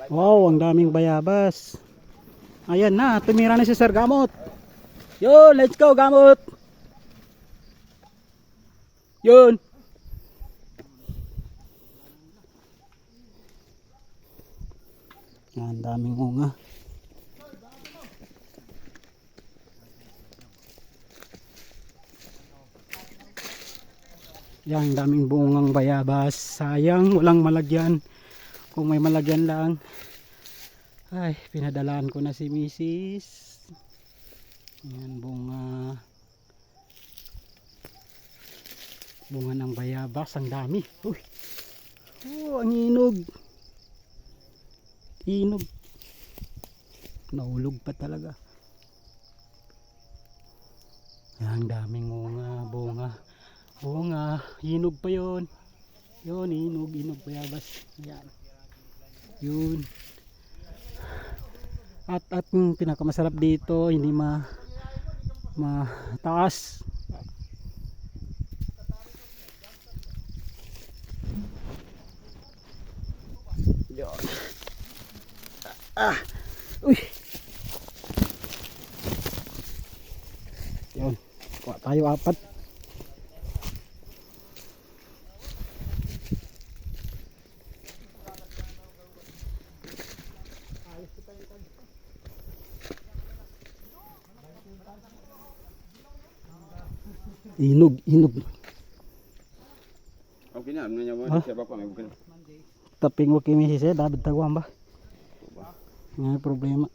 Wow, ang daming bayabas. Ayan na, tumira na si Sir Gamot. Yun, let's go Gamot. Yun. Ang daming unga. Yan, daming bungang bayabas. Sayang, walang malagyan. Kung may malagyan lang. Ay, pinadalaan ko na si Mrs. Yan, bunga. Bunga ng bayabas. Ang dami. Uy. Oh, ang inog. Inog. Nahulog pa talaga. Yan, daming bunga. Bunga, hinog pa yon. Yun, hinog bayabas. Yan. Yun. At yung pinakamasarap dito, hindi mataas. Yun. Uy. Yun. Kuha tayo 4. Inog. Okay na, ano niya mo? Siya ba pa may bukin? Taping wakimi siya, dapat tagwang ba? Nga problema.